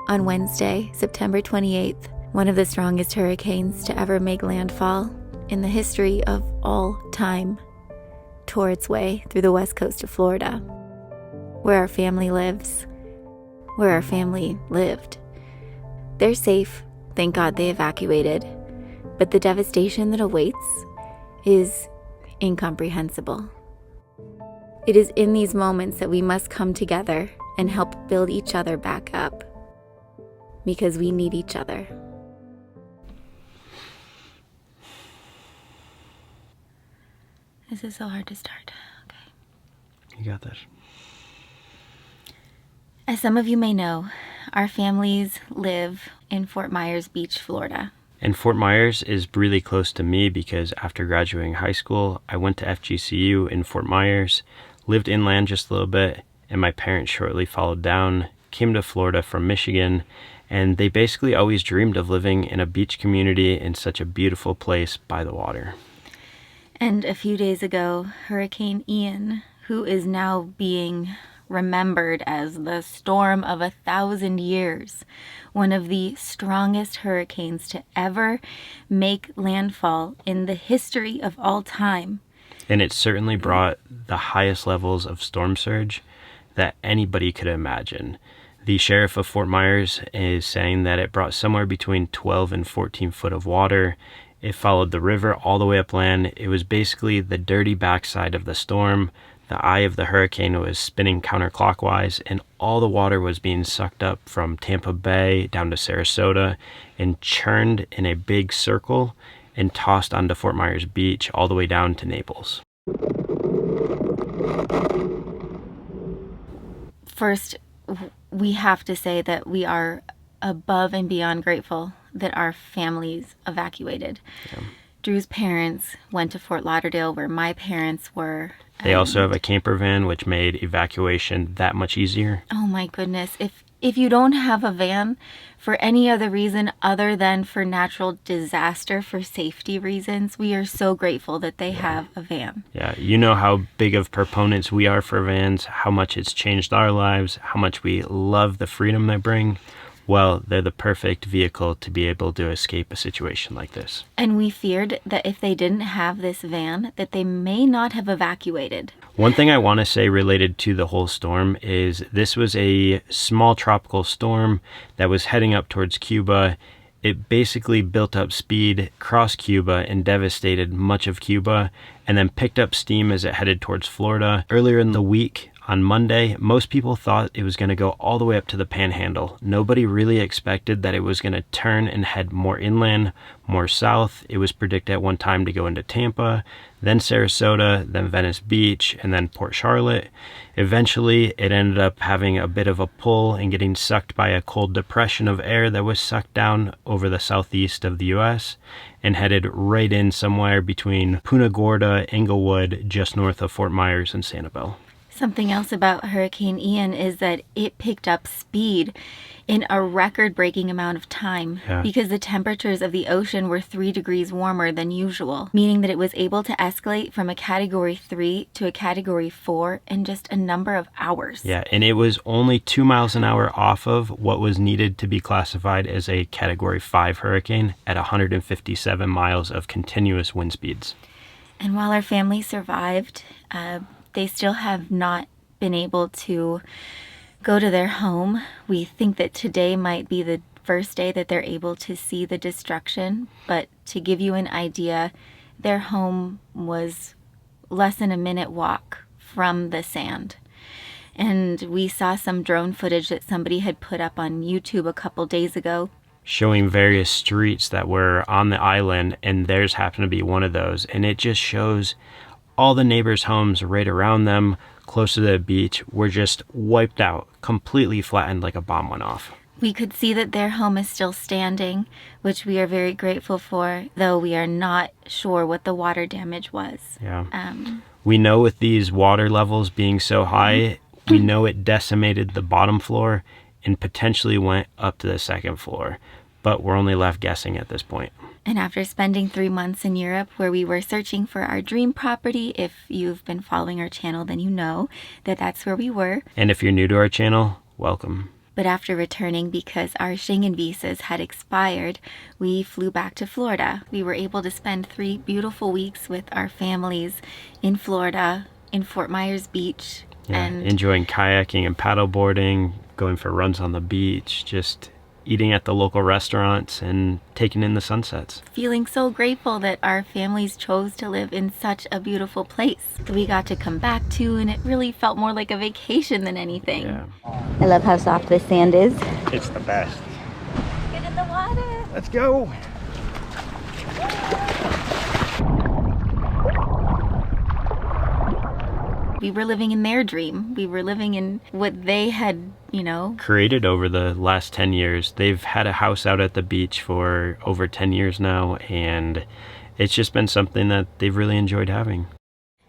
On Wednesday, September 28th, one of the strongest hurricanes to ever make landfall in the history of all time tore its way through the west coast of Florida, where our family lives, where our family lived. They're safe, thank God they evacuated, but the devastation that awaits is incomprehensible. It is in these moments that we must come together and help build each other back up, because we need each other. This is so hard to start. Okay. You got this. As some of you may know, our families live in Fort Myers Beach, Florida. And Fort Myers is really close to me because after graduating high school, I went to FGCU in Fort Myers, lived inland just a little bit, and my parents shortly followed down, came to Florida from Michigan, and they basically always dreamed of living in a beach community in such a beautiful place by the water. And a few days ago, Hurricane Ian, who is now being remembered as the storm of 1,000 years, one of the strongest hurricanes to ever make landfall in the history of all time. And it certainly brought the highest levels of storm surge that anybody could imagine. The sheriff of Fort Myers is saying that it brought somewhere between 12 and 14 foot of water. It followed the river all the way upland. It was basically the dirty backside of the storm. The eye of the hurricane was spinning counterclockwise, and all the water was being sucked up from Tampa Bay down to Sarasota and churned in a big circle and tossed onto Fort Myers Beach all the way down to Naples. First, we have to say that we are above and beyond grateful that our families evacuated. Yeah. Drew's parents went to Fort Lauderdale, where my parents were. They also have a camper van, which made evacuation that much easier. Oh my goodness. If you don't have a van for any other reason other than for natural disaster, for safety reasons, we are so grateful that they have a van. Yeah, you know how big of proponents we are for vans, how much it's changed our lives, how much we love the freedom they bring. Well, they're the perfect vehicle to be able to escape a situation like this. And we feared that if they didn't have this van, that they may not have evacuated. One thing I want to say related to the whole storm is this was a small tropical storm that was heading up towards Cuba. It basically built up speed, crossed Cuba, and devastated much of Cuba, and then picked up steam as it headed towards Florida. Earlier in the week, on Monday, most people thought it was going to go all the way up to the Panhandle. Nobody really expected that it was going to turn and head more inland, more south. It was predicted at one time to go into Tampa, then Sarasota, then Venice Beach, and then Port Charlotte. Eventually, it ended up having a bit of a pull and getting sucked by a cold depression of air that was sucked down over the southeast of the U.S. and headed right in somewhere between Punta Gorda, Englewood, just north of Fort Myers and Sanibel. Something else about Hurricane Ian is that it picked up speed in a record-breaking amount of time because the temperatures of the ocean were 3 degrees warmer than usual, meaning that it was able to escalate from a Category 3 to a Category 4 in just a number of hours. Yeah, and it was only 2 miles an hour off of what was needed to be classified as a Category 5 hurricane at 157 miles of continuous wind speeds. And while our family survived, they still have not been able to go to their home. We think that today might be the first day that they're able to see the destruction. But to give you an idea, their home was less than a minute walk from the sand. And we saw some drone footage that somebody had put up on YouTube a couple days ago, showing various streets that were on the island, and theirs happened to be one of those. And it just shows all the neighbors' homes right around them, close to the beach, were just wiped out, completely flattened like a bomb went off. We could see that their home is still standing, which we are very grateful for, though we are not sure what the water damage was. Yeah. We know with these water levels being so high, we know it decimated the bottom floor and potentially went up to the second floor. But we're only left guessing at this point. And after spending 3 months in Europe where we were searching for our dream property, if you've been following our channel, then you know that that's where we were. And if you're new to our channel, welcome. But after returning, because our Schengen visas had expired, we flew back to Florida. We were able to spend 3 beautiful weeks with our families in Florida, in Fort Myers Beach. Yeah, enjoying kayaking and paddleboarding, going for runs on the beach, just eating at the local restaurants and taking in the sunsets. Feeling so grateful that our families chose to live in such a beautiful place that we got to come back to, and it really felt more like a vacation than anything. Yeah. I love how soft this sand is. It's the best. Get in the water. Let's go. We were living in their dream. We were living in what they had, created over the last 10 years. They've had a house out at the beach for over 10 years now, and it's just been something that they've really enjoyed having.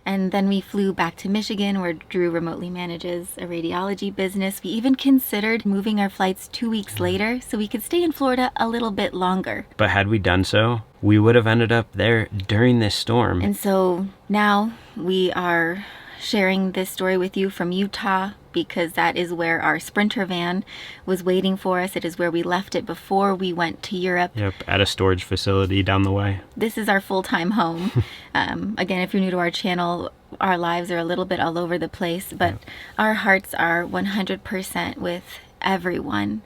And then we flew back to Michigan, where Drew remotely manages a radiology business. We even considered moving our flights 2 weeks later so we could stay in Florida a little bit longer. But had we done so, we would have ended up there during this storm. And so now we are sharing this story with you from Utah, because that is where our Sprinter van was waiting for us. It is where we left it before we went to Europe. Yep, at a storage facility down the way. This is our full-time home. Again, if you're new to our channel, our lives are a little bit all over the place, but our hearts are 100% with everyone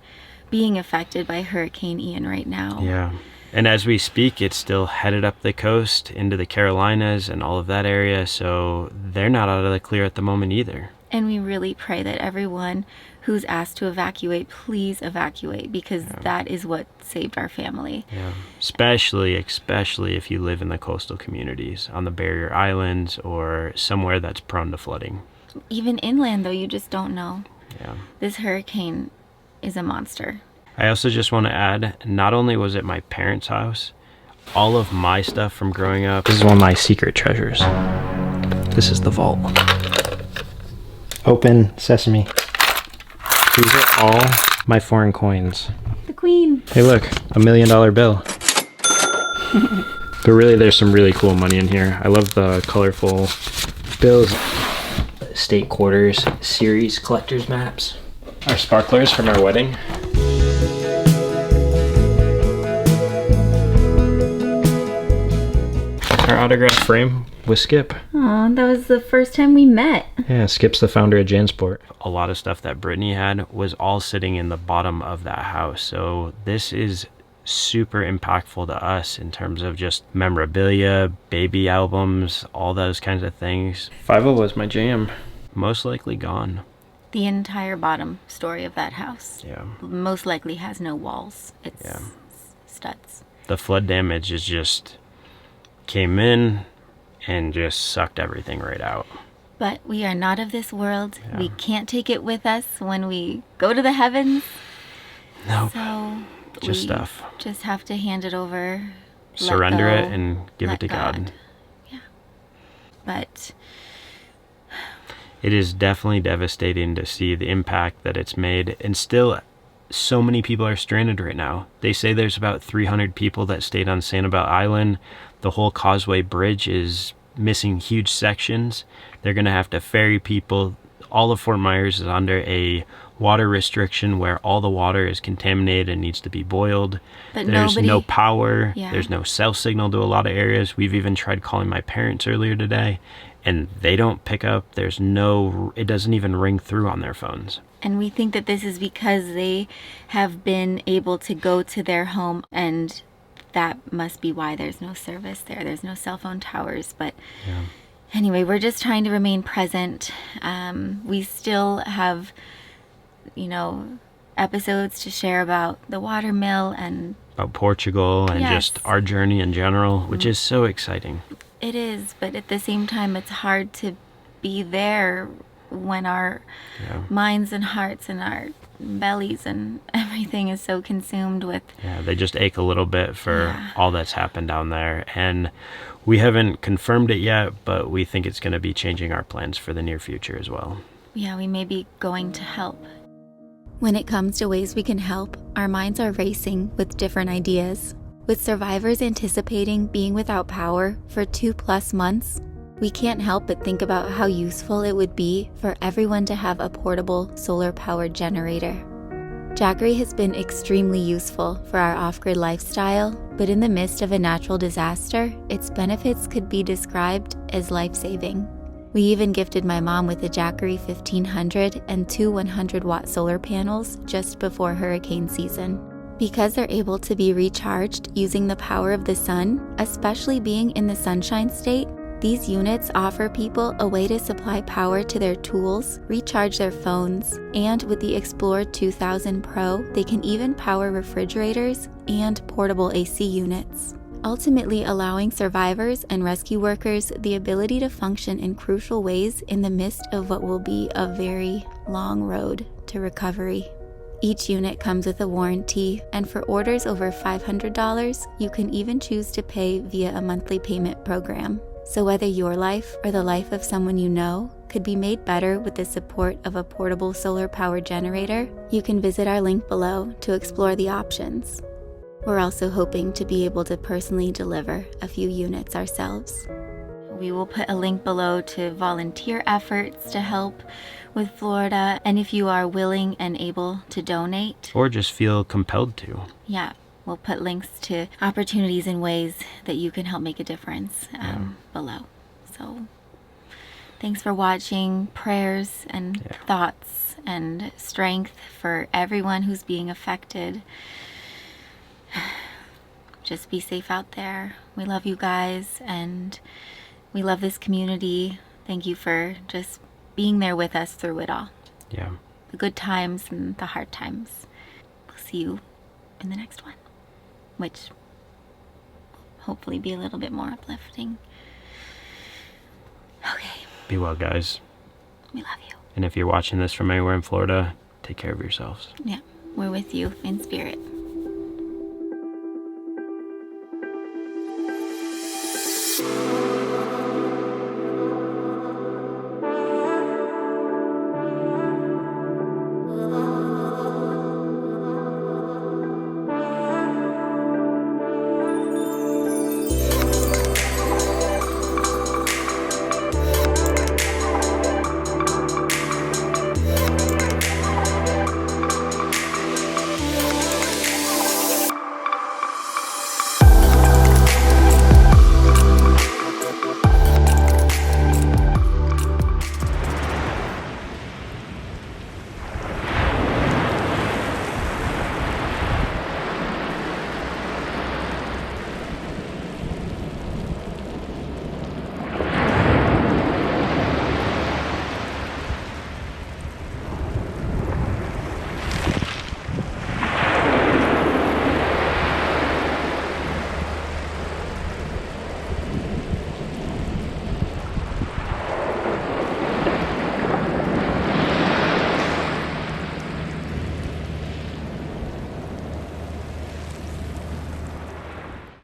being affected by Hurricane Ian right now. Yeah. And as we speak, it's still headed up the coast into the Carolinas and all of that area, so they're not out of the clear at the moment either. And we really pray that everyone who's asked to evacuate, please evacuate, because that is what saved our family. Yeah. Especially if you live in the coastal communities, on the barrier islands or somewhere that's prone to flooding. Even inland, though, you just don't know. Yeah. This hurricane is a monster. I also just want to add, not only was it my parents' house, all of my stuff from growing up. This is one of my secret treasures. This is the vault. Open sesame. These are all my foreign coins. The Queen. Hey look, $1 million bill. But really there's some really cool money in here. I love the colorful bills. State Quarters series collector's maps. Our sparklers from our wedding. Our autograph frame with Skip. Aw, that was the first time we met. Yeah, Skip's the founder of Jansport. A lot of stuff that Brittany had was all sitting in the bottom of that house. So this is super impactful to us in terms of just memorabilia, baby albums, all those kinds of things. 5-0 was my jam. Most likely gone. The entire bottom story of that house. Yeah. Most likely has no walls. It's studs. The flood damage is just came in and just sucked everything right out. But we are not of this world. Yeah. We can't take it with us when we go to the heavens. Nope. So just stuff. Just have to hand it over. Surrender it and give it to God. Yeah. But it is definitely devastating to see the impact that it's made, and still so many people are stranded right now. They say there's about 300 people that stayed on Sanibel Island. The whole Causeway Bridge is missing huge sections. They're going to have to ferry people. All of Fort Myers is under a water restriction where all the water is contaminated and needs to be boiled. But there's no power. Yeah. There's no cell signal to a lot of areas. We've even tried calling my parents earlier today, and they don't pick up. It doesn't even ring through on their phones. And we think that this is because they have been able to go to their home, and that must be why there's no service there. There's no cell phone towers. But anyway, we're just trying to remain present. We still have, episodes to share about the watermill and about Portugal and just our journey in general, which is so exciting. It is, but at the same time, it's hard to be there when our minds and hearts and our bellies and everything is so consumed with. Yeah, they just ache a little bit for all that's happened down there. And we haven't confirmed it yet, but we think it's going to be changing our plans for the near future as well. Yeah, we may be going to help. When it comes to ways we can help, our minds are racing with different ideas. With survivors anticipating being without power for 2+ months, we can't help but think about how useful it would be for everyone to have a portable solar-powered generator. Jackery has been extremely useful for our off-grid lifestyle, but in the midst of a natural disaster, its benefits could be described as life-saving. We even gifted my mom with a Jackery 1500 and two 100-watt solar panels just before hurricane season. Because they're able to be recharged using the power of the sun, especially being in the sunshine state, these units offer people a way to supply power to their tools, recharge their phones, and with the Explorer 2000 Pro, they can even power refrigerators and portable AC units, ultimately allowing survivors and rescue workers the ability to function in crucial ways in the midst of what will be a very long road to recovery. Each unit comes with a warranty, and for orders over $500, you can even choose to pay via a monthly payment program. So whether your life or the life of someone you know could be made better with the support of a portable solar power generator, you can visit our link below to explore the options. We're also hoping to be able to personally deliver a few units ourselves. We will put a link below to volunteer efforts to help with Florida, and if you are willing and able to donate, or just feel compelled to. Yeah, we'll put links to opportunities and ways that you can help make a difference below. So thanks for watching. Prayers and thoughts and strength for everyone who's being affected. Just be safe out there. We love you guys, and we love this community. Thank you for just being there with us through it all. Yeah. The good times and the hard times. We'll see you in the next one, which will hopefully be a little bit more uplifting. Okay. Be well, guys. We love you. And if you're watching this from anywhere in Florida, take care of yourselves. Yeah, we're with you in spirit.